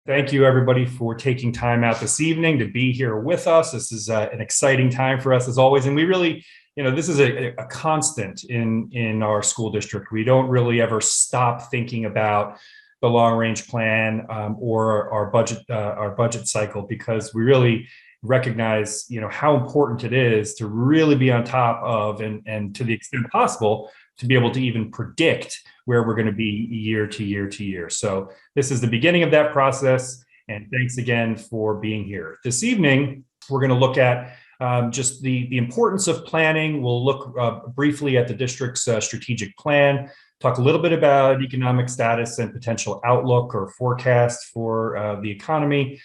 Thank you, everybody, for taking time out this evening to be here with us. This is an exciting time for us, as always. And we really, this is a constant in our school district. We don't really ever stop thinking about the long-range plan or our budget cycle, because we really recognize, how important it is to really be on top of and to the extent possible to be able to even predict where we're going to be year to year to year. So this is the beginning of that process. And thanks again for being here. This evening, we're going to look at just the importance of planning. We'll look briefly at the district's strategic plan, talk a little bit about economic status and potential outlook or forecast for the economy.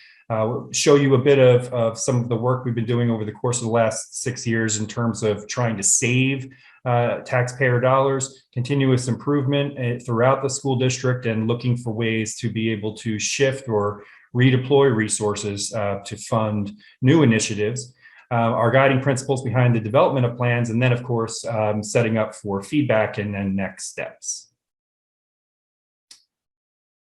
Show you a bit of some of the work we've been doing over the course of the last 6 years in terms of trying to save taxpayer dollars, continuous improvement throughout the school district, and looking for ways to be able to shift or redeploy resources to fund new initiatives. Our guiding principles behind the development of plans, and then, of course, setting up for feedback and then next steps.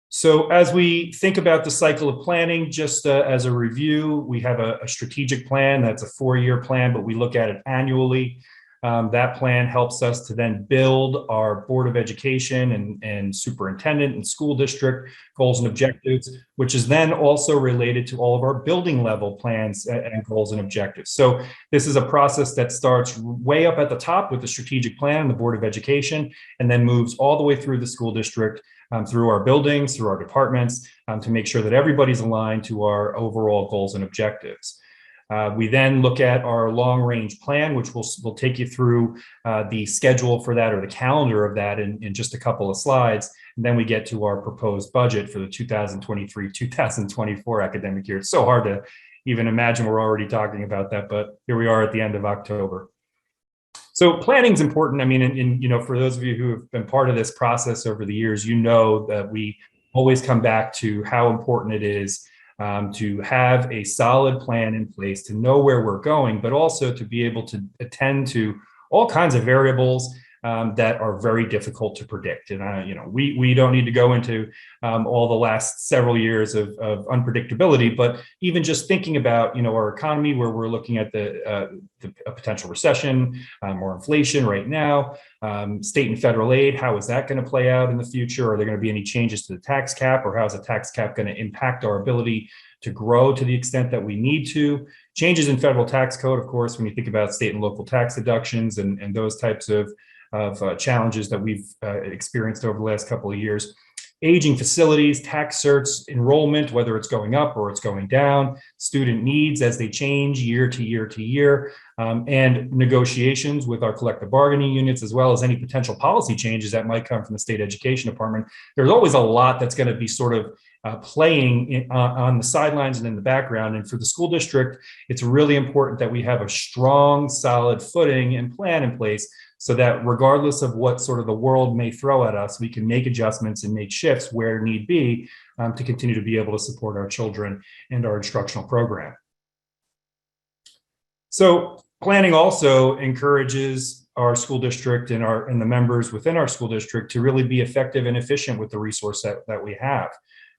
So as we think about the cycle of planning, just as a review, we have a strategic plan. That's a 4-year plan, but we look at it annually. That plan helps us to then build our Board of Education and superintendent and school district goals and objectives, which is then also related to all of our building level plans and goals and objectives. So this is a process that starts way up at the top with the strategic plan and the Board of Education, and then moves all the way through the school district, through our buildings, through our departments, to make sure that everybody's aligned to our overall goals and objectives. We then look at our long-range plan, which we'll take you through the schedule for that, or the calendar of that, in just a couple of slides. And then we get to our proposed budget for the 2023-2024 academic year. It's so hard to even imagine we're already talking about that, but here we are at the end of October. So planning is important. I mean, for those of you who have been part of this process over the years, that we always come back to how important it is to have a solid plan in place, to know where we're going, but also to be able to attend to all kinds of variables that are very difficult to predict. And we don't need to go into all the last several years of unpredictability, but even just thinking about our economy, where we're looking at a potential recession or inflation right now, state and federal aid, how is that going to play out in the future? Are there going to be any changes to the tax cap, or how is the tax cap going to impact our ability to grow to the extent that we need to? Changes in federal tax code, of course, when you think about state and local tax deductions and those types of challenges that we've experienced over the last couple of years. Aging facilities, tax certs, enrollment, whether it's going up or it's going down, student needs as they change year to year to year, and negotiations with our collective bargaining units, as well as any potential policy changes that might come from the state education department. There's always a lot that's going to be sort of playing on the sidelines and in the background. And for the school district, it's really important that we have a strong, solid footing and plan in place, so that regardless of what sort of the world may throw at us, we can make adjustments and make shifts where need be to continue to be able to support our children and our instructional program. So planning also encourages our school district and the members within our school district to really be effective and efficient with the resource that we have.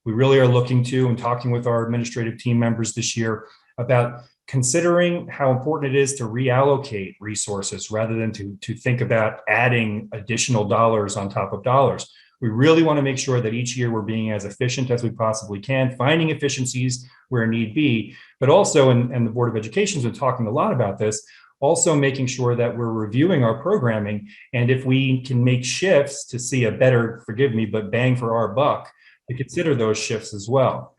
We really are looking to and talking with our administrative team members this year about considering how important it is to reallocate resources rather than to think about adding additional dollars on top of dollars. We really want to make sure that each year we're being as efficient as we possibly can, finding efficiencies where need be, but also, and the Board of Education has been talking a lot about this, also making sure that we're reviewing our programming. And if we can make shifts to see a better, forgive me, but bang for our buck, to consider those shifts as well.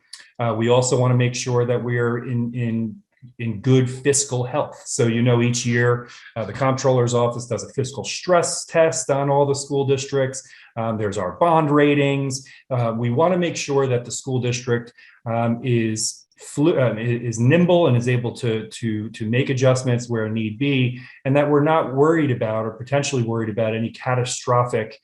We also want to make sure that we're in good fiscal health. So, each year the comptroller's office does a fiscal stress test on all the school districts. There's our bond ratings. We want to make sure that the school district is nimble and is able to make adjustments where need be, and that we're not worried about or potentially worried about any catastrophic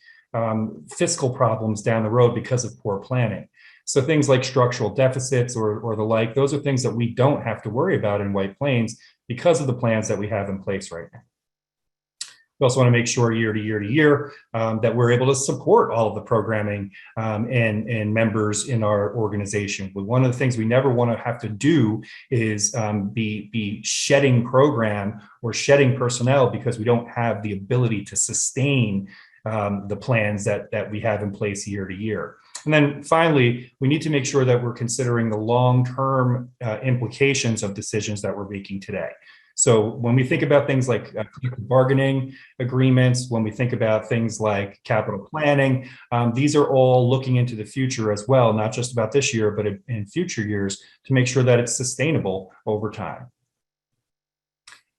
fiscal problems down the road because of poor planning. So things like structural deficits or the like, those are things that we don't have to worry about in White Plains because of the plans that we have in place right now. We also want to make sure year to year that we're able to support all of the programming and members in our organization. But one of the things we never want to have to do is be shedding program or shedding personnel because we don't have the ability to sustain the plans that we have in place year to year. And then finally, we need to make sure that we're considering the long-term implications of decisions that we're making today. So when we think about things like collective bargaining agreements, when we think about things like capital planning, these are all looking into the future as well, not just about this year, but in future years to make sure that it's sustainable over time.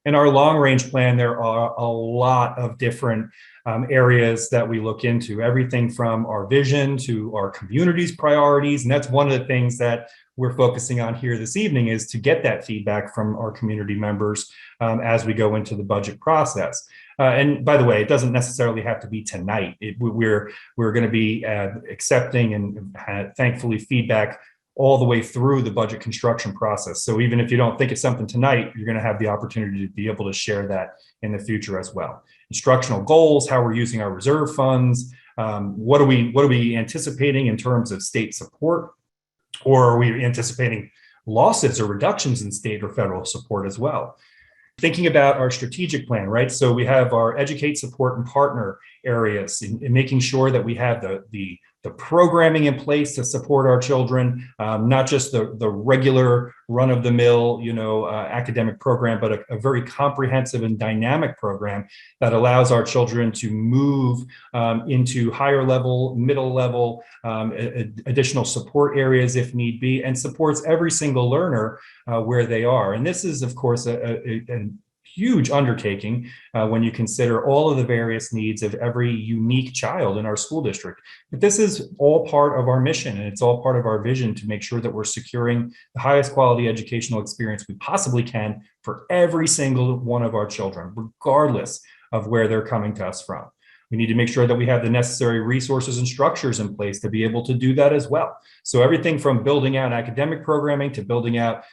In our long-range plan, there are a lot of different areas that we look into, everything from our vision to our community's priorities. And that's one of the things that we're focusing on here this evening, is to get that feedback from our community members as we go into the budget process. And by the way, it doesn't necessarily have to be tonight. We're going to be accepting and thankfully feedback all the way through the budget construction process. So even if you don't think it's something tonight, you're going to have the opportunity to be able to share that in the future as well. Instructional goals, how we're using our reserve funds, what are we anticipating in terms of state support, or are we anticipating losses or reductions in state or federal support as well? Thinking about our strategic plan, right? So we have our educate, support, and partner areas, in making sure that we have the programming in place to support our children, not just the regular run-of-the-mill, academic program, but a very comprehensive and dynamic program that allows our children to move into higher level, middle level, additional support areas if need be, and supports every single learner where they are. And this is, of course, a huge undertaking when you consider all of the various needs of every unique child in our school district. But this is all part of our mission, and it's all part of our vision to make sure that we're securing the highest quality educational experience we possibly can for every single one of our children, regardless of where they're coming to us from. We need to make sure that we have the necessary resources and structures in place to be able to do that as well. So everything from building out academic programming to building out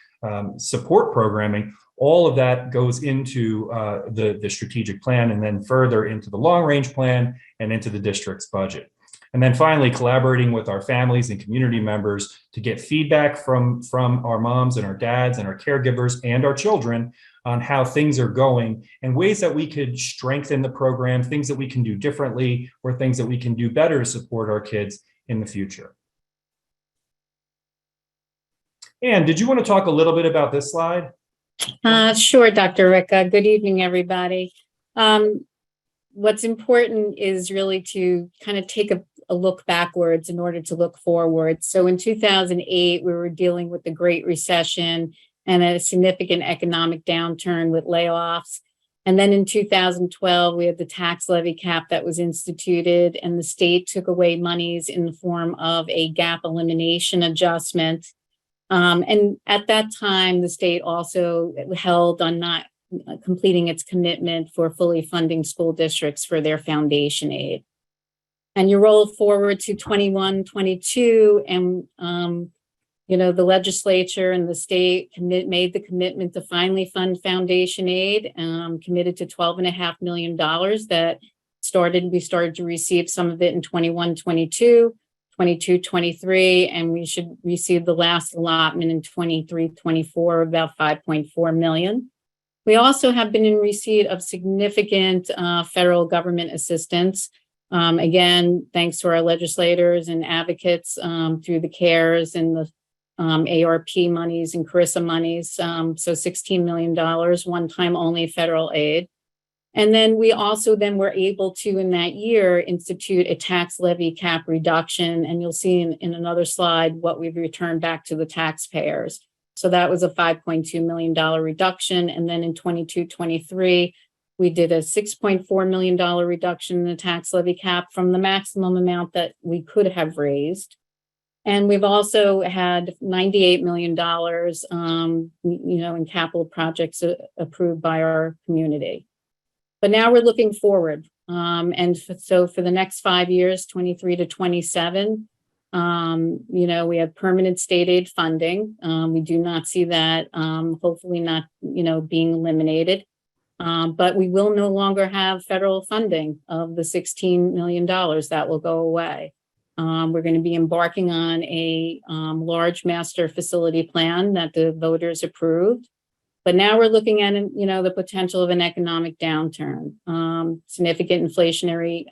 support programming, all of that goes into the strategic plan, and then further into the long-range plan and into the district's budget. And then finally, collaborating with our families and community members to get feedback from our moms and our dads and our caregivers and our children on how things are going and ways that we could strengthen the program, things that we can do differently, or things that we can do better to support our kids in the future. Anne, did you want to talk a little bit about this slide? Sure, Dr. Ricca. Good evening, everybody. What's important is really to kind of take a look backwards in order to look forward. So in 2008, we were dealing with the Great Recession and a significant economic downturn with layoffs. And then in 2012, we had the tax levy cap that was instituted, and the state took away monies in the form of a gap elimination adjustment. And at that time, the state also held on not completing its commitment for fully funding school districts for their foundation aid. And you roll forward to 21, 22, and the legislature and the state made the commitment to finally fund foundation aid, committed to $12.5 million that we started to receive some of it in 21, 22. 22, 23, and we should receive the last allotment in 23, 24, about 5.4 million. We also have been in receipt of significant federal government assistance. Again, thanks to our legislators and advocates through the CARES and the ARP monies and CRISA monies. So $16 million, one-time only federal aid. And then we also were able to, in that year, institute a tax levy cap reduction. And you'll see in another slide what we've returned back to the taxpayers. So that was a $5.2 million reduction. And then in 22, 23, we did a $6.4 million reduction in the tax levy cap from the maximum amount that we could have raised. And we've also had $98 million, in capital projects approved by our community. But now we're looking forward. So for the next 5 years, 23 to 27, we have permanent state aid funding. We do not see that, hopefully not, being eliminated. But we will no longer have federal funding of the $16 million that will go away. We're going to be embarking on a large master facility plan that the voters approved. But now we're looking at, the potential of an economic downturn. Significant inflationary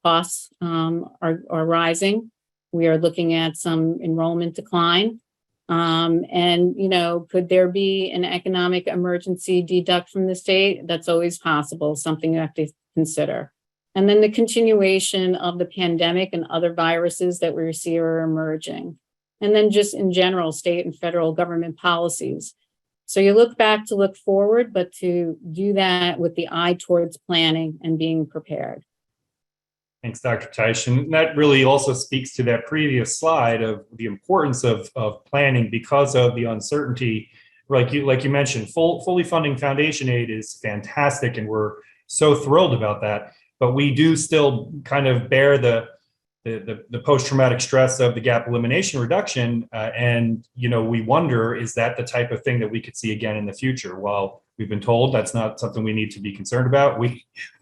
costs are rising. We are looking at some enrollment decline. Could there be an economic emergency deduct from the state? That's always possible, something you have to consider. And then the continuation of the pandemic and other viruses that we see are emerging. And then just in general, state and federal government policies. So you look back to look forward, but to do that with the eye towards planning and being prepared. Thanks, Dr. Tyson. That really also speaks to that previous slide of the importance of planning because of the uncertainty. Like you mentioned, fully funding foundation aid is fantastic, and we're so thrilled about that. But we do still kind of bear the post-traumatic stress of the gap elimination reduction, and we wonder, is that the type of thing that we could see again in the future? Well, we've been told that's not something we need to be concerned about.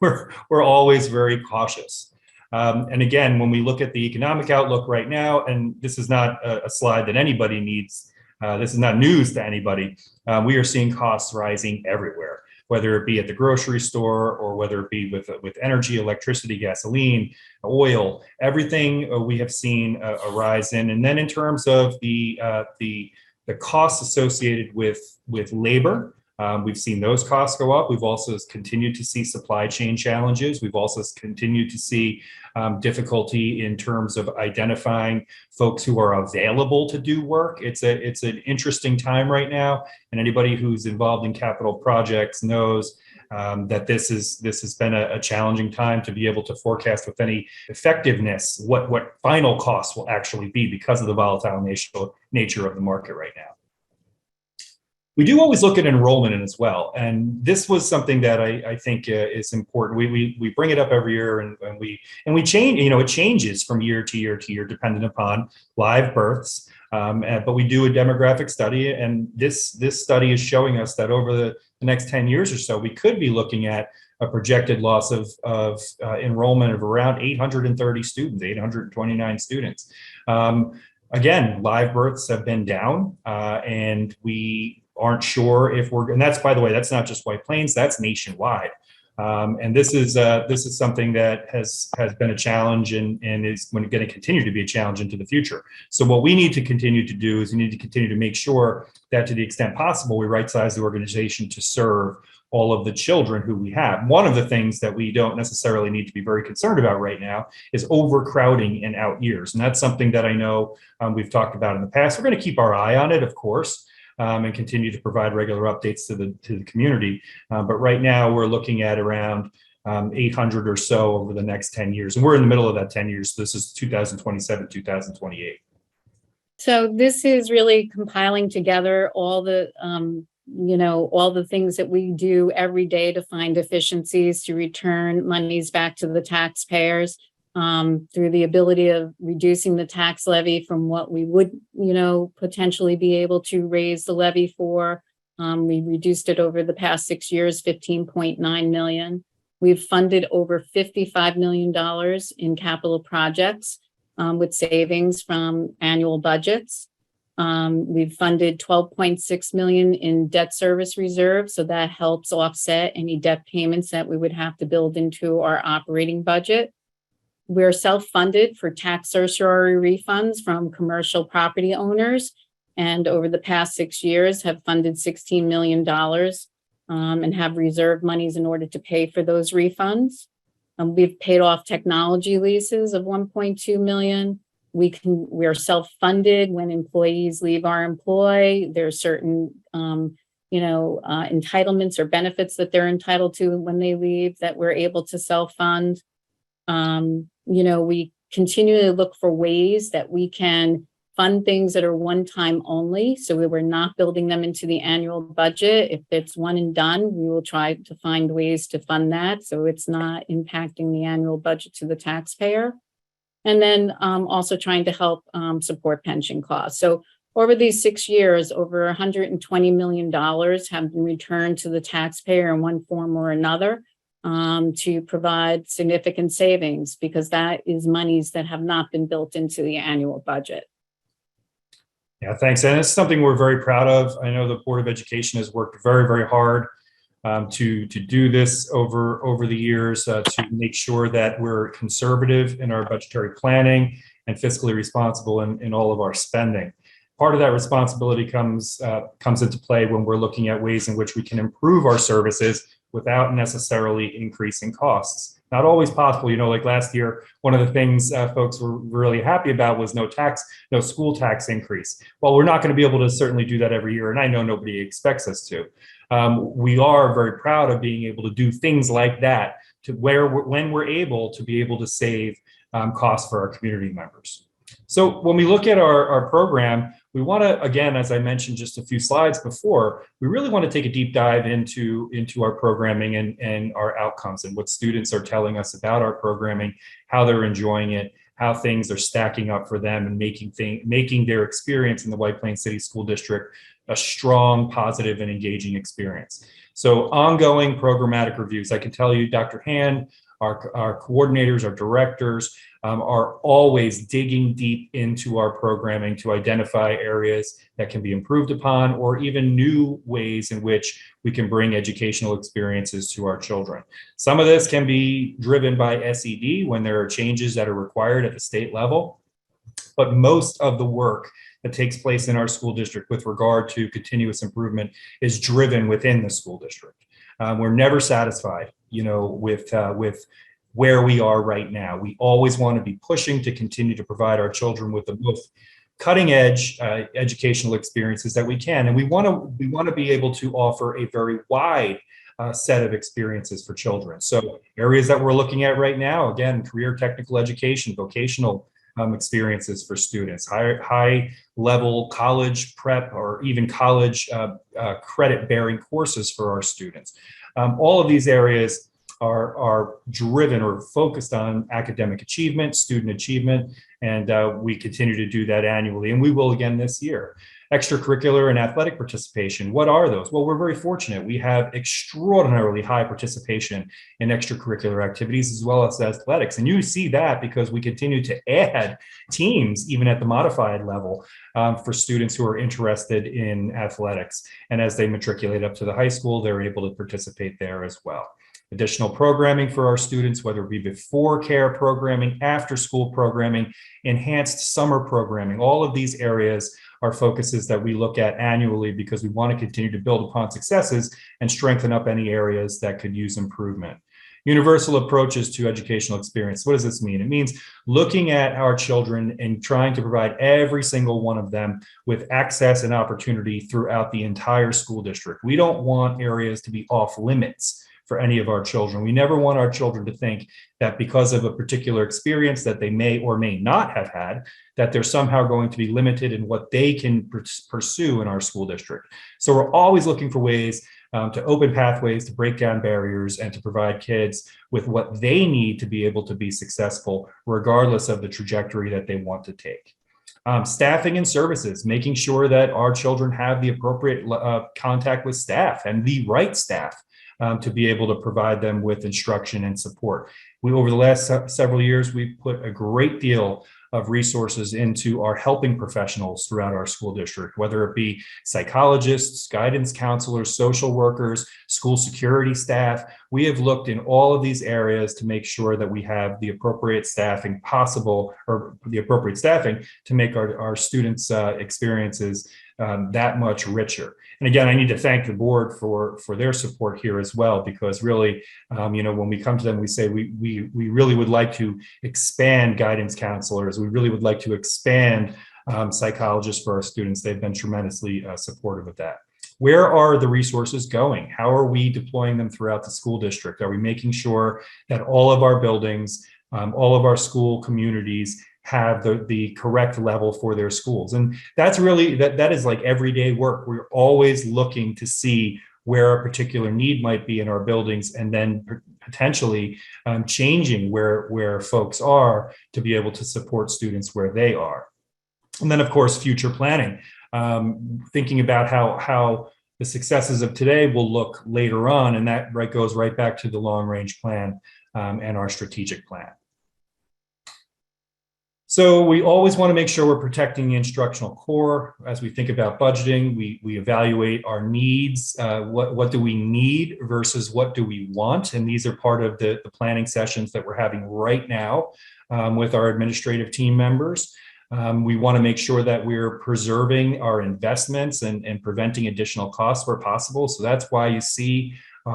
We're always very cautious. And again, when we look at the economic outlook right now, and this is not a slide that anybody needs, this is not news to anybody, we are seeing costs rising everywhere, whether it be at the grocery store or whether it be with energy, electricity, gasoline, oil, everything we have seen a rise in. And then in terms of the costs associated with labor, we've seen those costs go up. We've also continued to see supply chain challenges. We've also continued to see difficulty in terms of identifying folks who are available to do work. It's an interesting time right now, and anybody who's involved in capital projects knows that this has been a challenging time to be able to forecast with any effectiveness what final costs will actually be because of the volatile nature of the market right now. We do always look at enrollment in as well, and this was something that I think is important. We bring it up every year, and we change. It changes from year to year to year depending upon live births. But we do a demographic study, and this study is showing us that over the next 10 years or so, we could be looking at a projected loss of enrollment of around 830 students, 829 students. Again, live births have been down, and we aren't sure if and that's, by the way, that's not just White Plains, that's nationwide. And this is something that has been a challenge and is going to continue to be a challenge into the future. So what we need to continue to do is we need to continue to make sure that to the extent possible, we right-size the organization to serve all of the children who we have. One of the things that we don't necessarily need to be very concerned about right now is overcrowding in out years. And that's something that I know we've talked about in the past. We're going to keep our eye on it, of course, and continue to provide regular updates to the community. But right now we're looking at around 800 or so over the next 10 years. And we're in the middle of that 10 years. This is 2027, 2028. So this is really compiling together all the, all the things that we do every day to find efficiencies, to return monies back to the taxpayers. Through the ability of reducing the tax levy from what we would, potentially be able to raise the levy for. We reduced it over the past 6 years, 15.9 million. We've funded over $55 million in capital projects with savings from annual budgets. We've funded 12.6 million in debt service reserve, so that helps offset any debt payments that we would have to build into our operating budget. We're self-funded for tax certiorari refunds from commercial property owners, and over the past 6 years have funded $16 million and have reserved monies in order to pay for those refunds. We've paid off technology leases of 1.2 million. We're self-funded when employees leave our employ. There are certain entitlements or benefits that they're entitled to when they leave that we're able to self-fund. We continue to look for ways that we can fund things that are one-time only, so we were not building them into the annual budget. If it's one and done, we will try to find ways to fund that so it's not impacting the annual budget to the taxpayer. And then also trying to help support pension costs. So Over these 6 years, over $120 million have been returned to the taxpayer in one form or another, to provide significant savings, because that is monies that have not been built into the annual budget. Yeah, thanks. And it's something we're very proud of. I know the Board of Education has worked very, very hard to do this over the years, to make sure that we're conservative in our budgetary planning and fiscally responsible in all of our spending. Part of that responsibility comes into play when we're looking at ways in which we can improve our services without necessarily increasing costs. Not always possible. You know, like last year, one of the things folks were really happy about was no school tax increase. Well, we're not going to be able to certainly do that every year, and I know nobody expects us to. We are very proud of being able to do things like that when we're able to be able to save costs for our community members. So when we look at our program, we want to, again, as I mentioned just a few slides before, we really want to take a deep dive into our programming and our outcomes and what students are telling us about our programming, how they're enjoying it, how things are stacking up for them, and making their experience in the White Plains City School District a strong, positive, and engaging experience. So ongoing programmatic reviews. I can tell you, Dr. Hand, our coordinators, our directors, are always digging deep into our programming to identify areas that can be improved upon, or even new ways in which we can bring educational experiences to our children. Some of this can be driven by SED when there are changes that are required at the state level, but most of the work that takes place in our school district with regard to continuous improvement is driven within the school district. We're never satisfied, with where we are right now. We always want to be pushing to continue to provide our children with the most cutting edge educational experiences that we can. And we want to be able to offer a very wide set of experiences for children. So areas that we're looking at right now, again, career technical education, vocational experiences for students, high level college prep, or even college credit bearing courses for our students. All of these areas are driven or focused on academic achievement, student achievement, and we continue to do that annually, and we will again this year. Extracurricular and athletic participation, what are those? Well, we're very fortunate. We have extraordinarily high participation in extracurricular activities as well as athletics, and you see that because we continue to add teams even at the modified level for students who are interested in athletics, and as they matriculate up to the high school, they're able to participate there as well. Additional programming for our students, whether it be before care programming, after school programming, enhanced summer programming. All of these areas are focuses that we look at annually because we want to continue to build upon successes and strengthen up any areas that could use improvement. Universal approaches to educational experience. What does this mean? It means looking at our children and trying to provide every single one of them with access and opportunity throughout the entire school district. We don't want areas to be off limits for any of our children. We never want our children to think that because of a particular experience that they may or may not have had, that they're somehow going to be limited in what they can pursue in our school district. So we're always looking for ways to open pathways, to break down barriers, and to provide kids with what they need to be able to be successful, regardless of the trajectory that they want to take. Staffing and services, making sure that our children have the appropriate contact with staff and the right staff to be able to provide them with instruction and support. Over the last several years, we've put a great deal of resources into our helping professionals throughout our school district, whether it be psychologists, guidance counselors, social workers, school security staff. We have looked in all of these areas to make sure that we have the appropriate staffing possible, or the appropriate staffing to make our students' experiences that much richer. And again, I need to thank the board for their support here as well, because really, when we come to them, we say we really would like to expand guidance counselors. We really would like to expand psychologists for our students. They've been tremendously supportive of that. Where are the resources going? How are we deploying them throughout the school district? Are we making sure that all of our buildings, all of our school communities have the correct level for their schools? And that's really, that is like everyday work. We're always looking to see where a particular need might be in our buildings, and then potentially changing where folks are to be able to support students where they are. And then, of course, future planning. thinking about how the successes of today will look later on. And that goes right back to the long range plan and our strategic plan. So we always want to make sure we're protecting the instructional core. As we think about budgeting, we evaluate our needs. What do we need versus what do we want? And these are part of the planning sessions that we're having right now with our administrative team members. We want to make sure that we're preserving our investments and preventing additional costs where possible. So that's why you see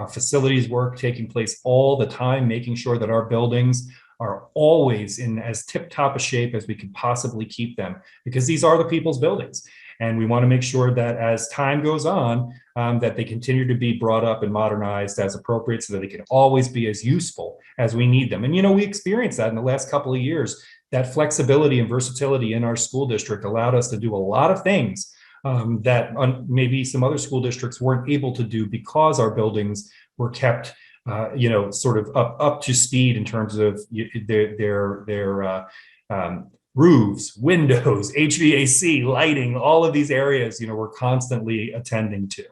facilities work taking place all the time, making sure that our buildings are always in as tip-top a shape as we can possibly keep them, because these are the people's buildings. And we want to make sure that as time goes on, that they continue to be brought up and modernized as appropriate so that they can always be as useful as we need them. And, we experienced that in the last couple of years. That flexibility and versatility in our school district allowed us to do a lot of things that maybe some other school districts weren't able to do because our buildings were kept sort of up to speed in terms of their roofs, windows, HVAC, lighting, all of these areas, we're constantly attending to.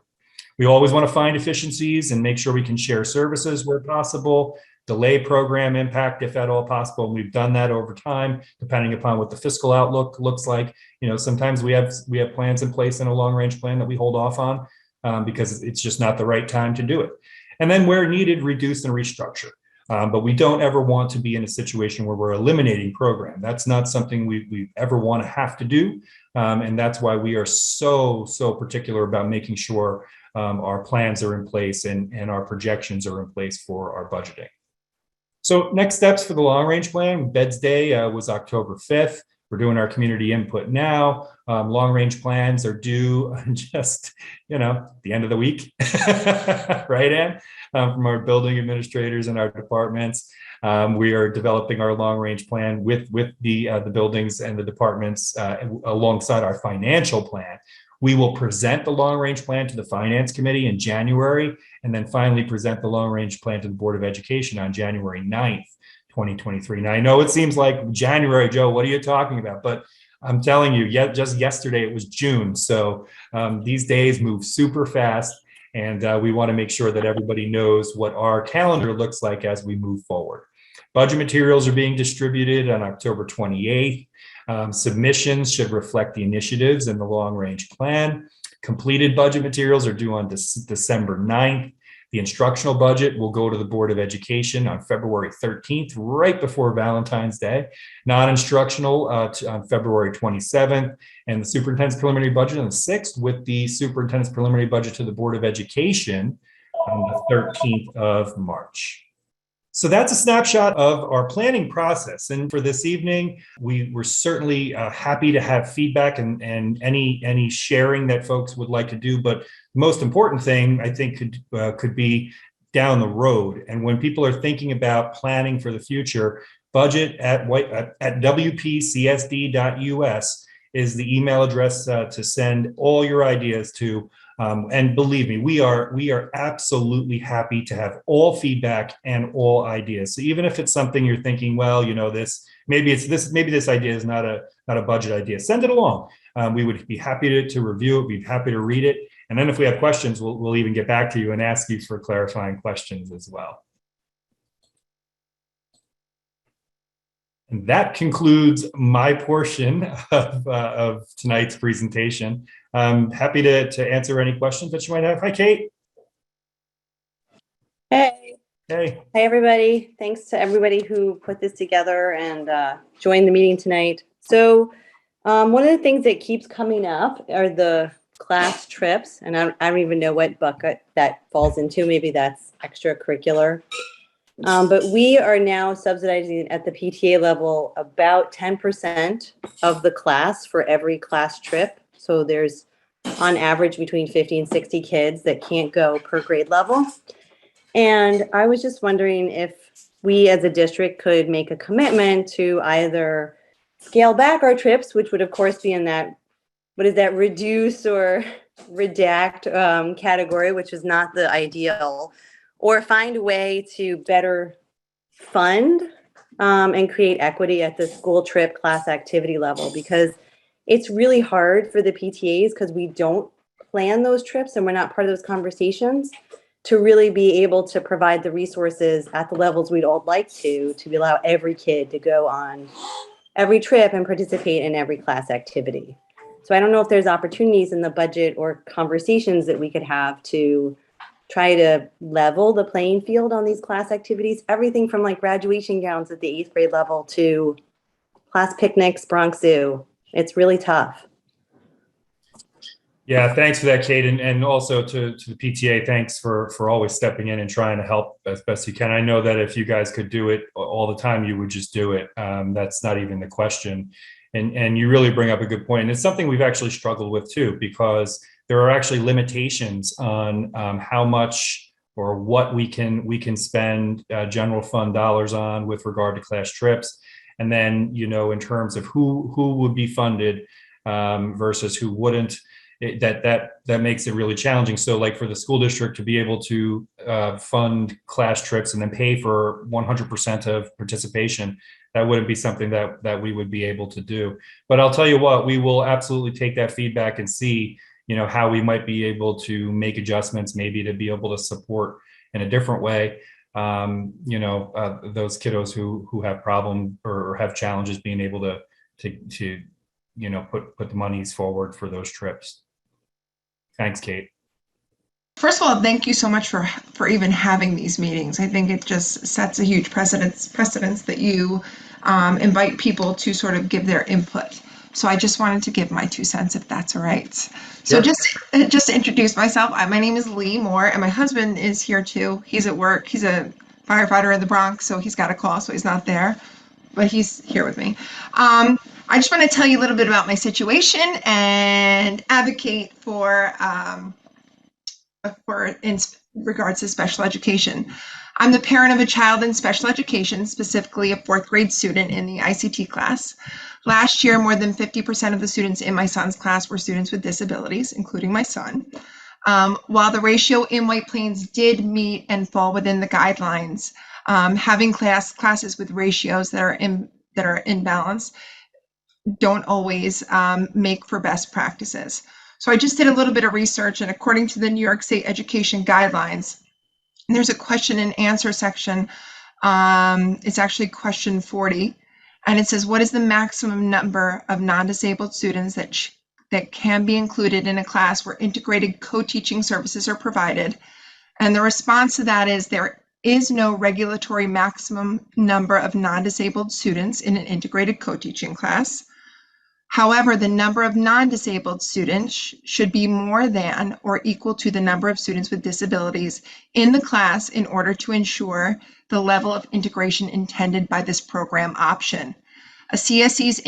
We always want to find efficiencies and make sure we can share services where possible, delay program impact if at all possible. And we've done that over time, depending upon what the fiscal outlook looks like. Sometimes we have plans in place in a long range plan that we hold off on because it's just not the right time to do it. And then where needed, reduce and restructure. But we don't ever want to be in a situation where we're eliminating program. That's not something we ever want to have to do. And that's why we are so particular about making sure our plans are in place and our projections are in place for our budgeting. So next steps for the long range plan, Beds Day was October 5th. We're doing our community input now. Long range plans are due just, the end of the week, right, Ann? From our building administrators and our departments. We are developing our long range plan with the buildings and the departments alongside our financial plan. We will present the long range plan to the finance committee in January, and then finally present the long range plan to the Board of Education on January 9th. 2023. Now, I know it seems like January, Joe, what are you talking about? But I'm telling you, just yesterday it was June. So these days move super fast, and we want to make sure that everybody knows what our calendar looks like as we move forward. Budget materials are being distributed on October 28th. Submissions should reflect the initiatives in the long range plan. Completed budget materials are due on December 9th. The instructional budget will go to the Board of Education on February 13th, right before Valentine's Day. Non-instructional on February 27th, and the superintendent's preliminary budget on the 6th, with the superintendent's preliminary budget to the Board of Education on the 13th of March. So that's a snapshot of our planning process. And for this evening, we were certainly happy to have feedback and any sharing that folks would like to do. But the most important thing, I think, could be down the road. And when people are thinking about planning for the future, budget at WPCSD.us is the email address to send all your ideas to. And believe me, we are absolutely happy to have all feedback and all ideas. So even if it's something you're thinking, well, maybe this idea is not a budget idea, send it along. We would be happy to review it. We'd be happy to read it. And then if we have questions, we'll even get back to you and ask you for clarifying questions as well. And that concludes my portion of tonight's presentation. I'm happy to answer any questions that you might have. Hi, Kate. Hey. Hey. Hi, everybody. Thanks to everybody who put this together and joined the meeting tonight. So one of the things that keeps coming up are the class trips. And I don't even know what bucket that falls into. Maybe that's extracurricular. But we are now subsidizing at the PTA level about 10% of the class for every class trip. So there's on average between 50 and 60 kids that can't go per grade level. And I was just wondering if we as a district could make a commitment to either scale back our trips, which would of course be in that, reduce or redact category, which is not the ideal, or find a way to better fund and create equity at the school trip class activity level. Because it's really hard for the PTAs because we don't plan those trips and we're not part of those conversations to really be able to provide the resources at the levels we'd all like to allow every kid to go on every trip and participate in every class activity. So I don't know if there's opportunities in the budget or conversations that we could have to try to level the playing field on these class activities, everything from like graduation gowns at the 8th grade level to class picnics, Bronx Zoo. It's really tough. Yeah, thanks for that, Kate, and also to the PTA, thanks for always stepping in and trying to help as best you can. I know that if you guys could do it all the time, you would just do it. That's not even the question. And you really bring up a good point. And it's something we've actually struggled with too, because there are actually limitations on how much or what we can spend general fund dollars on with regard to class trips. And then, you know, in terms of who would be funded versus who wouldn't. That makes it really challenging. So like for the school district to be able to fund class trips and then pay for 100% of participation, that wouldn't be something that we would be able to do. But I'll tell you what, we will absolutely take that feedback and see, you know, how we might be able to make adjustments, maybe to be able to support in a different way, you know, those kiddos who have problems or have challenges being able to you know, put the monies forward for those trips. Thanks, Kate. First of all, thank you so much for even having these meetings. I think it just sets a huge precedence that you invite people to sort of give their input. So I just wanted to give my 2 cents, if that's all right. So Sure. just to introduce myself, my name is Lee Moore, and my husband is here too. He's at work. He's a firefighter in the Bronx, so he's got a call, so he's not there, but he's here with me. I just want to tell you a little bit about my situation and advocate for in regards to special education. I'm the parent of a child in special education, specifically a 4th grade student in the ICT class. Last year, more than 50% of the students in my son's class were students with disabilities, including my son. While the ratio in White Plains did meet and fall within the guidelines, having classes with ratios that are in balance don't always make for best practices. So I just did a little bit of research, and according to the New York State Education Guidelines, there's a question and answer section. It's actually question 40, and it says, what is the maximum number of non-disabled students that can be included in a class where integrated co-teaching services are provided? And the response to that is there is no regulatory maximum number of non-disabled students in an integrated co-teaching class. However, the number of non-disabled students should be more than or equal to the number of students with disabilities in the class in order to ensure the level of integration intended by this program option. A CSE's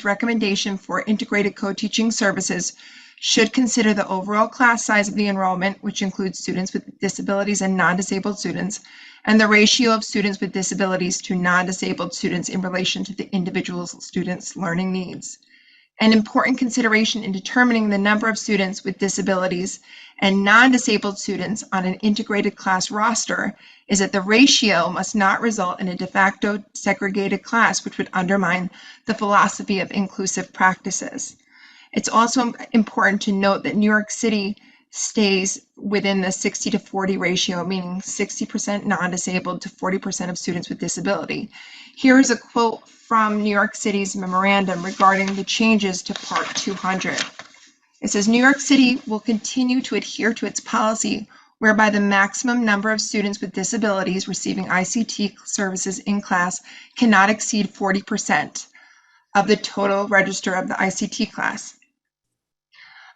recommendation for integrated co-teaching services should consider the overall class size of the enrollment, which includes students with disabilities and non-disabled students, and the ratio of students with disabilities to non-disabled students in relation to the individual students' learning needs. An important consideration in determining the number of students with disabilities and non-disabled students on an integrated class roster is that the ratio must not result in a de facto segregated class, which would undermine the philosophy of inclusive practices. It's also important to note that New York City stays within the 60 to 40 ratio, meaning 60% non-disabled to 40% of students with disability. Here is a quote from New York City's memorandum regarding the changes to Part 200. It says, New York City will continue to adhere to its policy whereby the maximum number of students with disabilities receiving ICT services in class cannot exceed 40% of the total register of the ICT class.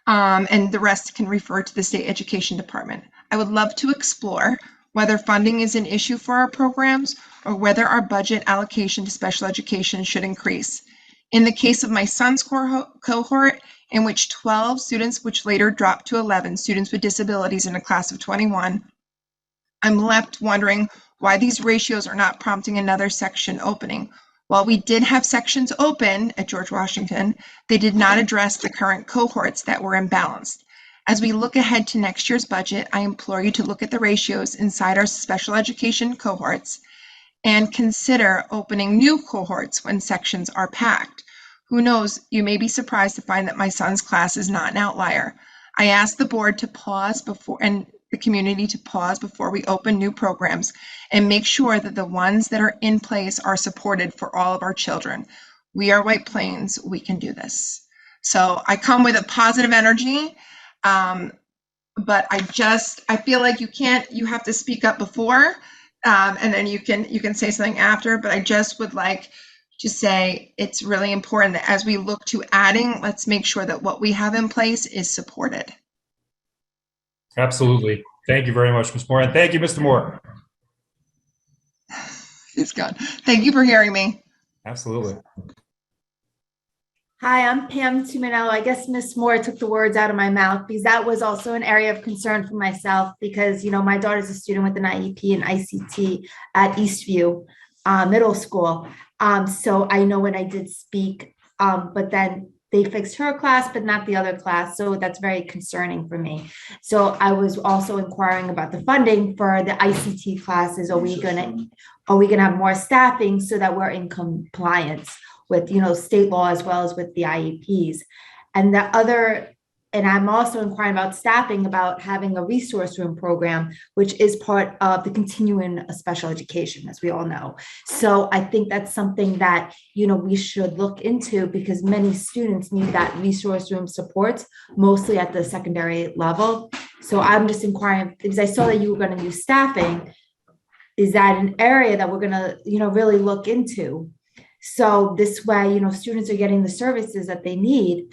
And the rest can refer to the State Education Department. I would love to explore whether funding is an issue for our programs or whether our budget allocation to special education should increase. In the case of my son's cohort, in which 12 students, which later dropped to 11 students with disabilities in a class of 21, I'm left wondering why these ratios are not prompting another section opening. While we did have sections open at George Washington, they did not address the current cohorts that were imbalanced. As we look ahead to next year's budget, I implore you to look at the ratios inside our special education cohorts and consider opening new cohorts when sections are packed. Who knows, you may be surprised to find that my son's class is not an outlier. I asked the board to pause before and the community to pause before we open new programs and make sure that the ones that are in place are supported for all of our children. We are White Plains, we can do this. So I come with a positive energy, but I feel like you have to speak up before, and then you can say something after, but I just would like to say it's really important that as we look to adding, let's make sure that what we have in place is supported. Absolutely. Thank you very much, Ms. Moore. And thank you, Mr. Moore. It's gone. Thank you for hearing me. Absolutely. Hi, I'm Pam Tuminello. I guess Miss Moore took the words out of my mouth because that was also an area of concern for myself because, you know, my daughter's a student with an IEP and ICT at Eastview Middle School. So I know when I did speak, but then they fixed her class, but not the other class. So that's very concerning for me. So I was also inquiring about the funding for the ICT classes. Are we gonna have more staffing so that we're in compliance with, you know, state law as well as with the IEPs? And I'm also inquiring about staffing, about having a resource room program, which is part of the continuum of special education, as we all know. So I think that's something that, you know, we should look into because many students need that resource room support, mostly at the secondary level. So I'm just inquiring because I saw that you were going to use staffing. Is that an area that we're going to, you know, really look into? So this way, you know, students are getting the services that they need,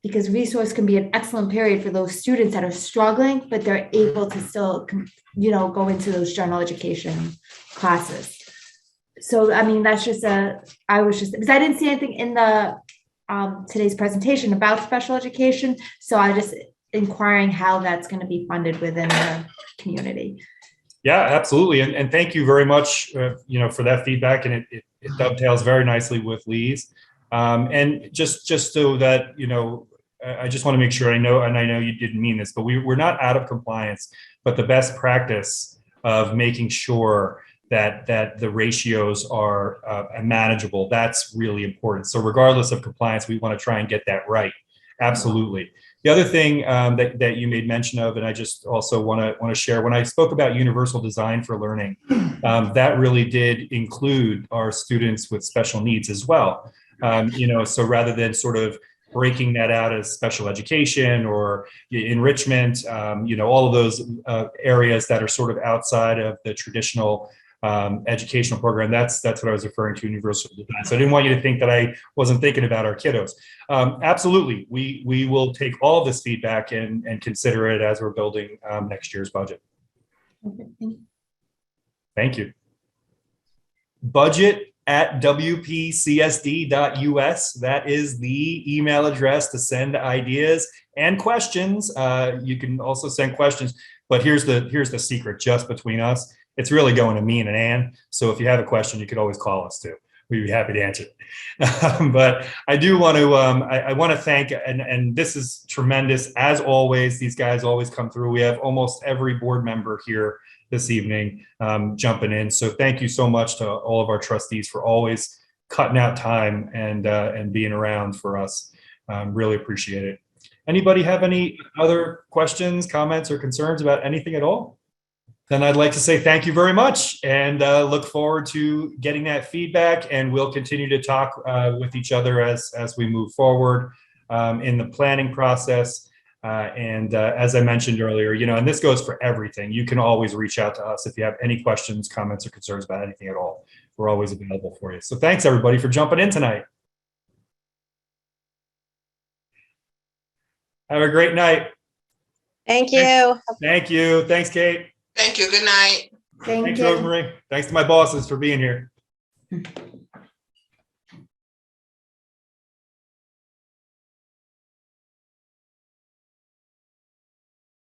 because resource can be an excellent period for those students that are struggling, but they're able to still, you know, go into those general education classes. So, I mean, that's just because I didn't see anything in the today's presentation about special education. So I just inquiring how that's going to be funded within the community. Yeah, absolutely. And thank you very much, you know, for that feedback. And it dovetails very nicely with Lee's. And just so that, you know, I just want to make sure I know you didn't mean this, but we're not out of compliance, but the best practice of making sure that the ratios are manageable, that's really important. So regardless of compliance, we want to try and get that right. Absolutely. The other thing that you made mention of, and I just also want to share, when I spoke about universal design for learning, that really did include our students with special needs as well. You know, so rather than sort of breaking that out as special education or enrichment, you know, all of those areas that are sort of outside of the traditional educational program, that's what I was referring to, universal design. So I didn't want you to think that I wasn't thinking about our kiddos. Absolutely, we will take all of this feedback and consider it as we're building next year's budget. Okay, thank you. Thank you. budget@wpcsd.us. That is the email address to send ideas and questions. You can also send questions, but here's the secret just between us. It's really going to me and Ann. So if you have a question, you could always call us too. We'd be happy to answer it. But I do want to, I want to thank, and this is tremendous. As always, these guys always come through. We have almost every board member here this evening jumping in. So thank you so much to all of our trustees for always cutting out time and being around for us. Really appreciate it. Anybody have any other questions, comments, or concerns about anything at all? Then I'd like to say thank you very much and look forward to getting that feedback, and we'll continue to talk with each other as we move forward in the planning process. As I mentioned earlier, you know, and this goes for everything, you can always reach out to us if you have any questions, comments, or concerns about anything at all. We're always available for you. So thanks everybody for jumping in tonight. Have a great night. Thank you. Thank you. Thanks, Kate. Thank you. Good night. Thank Thanks, you. Rosemary. Thanks to my bosses for being here.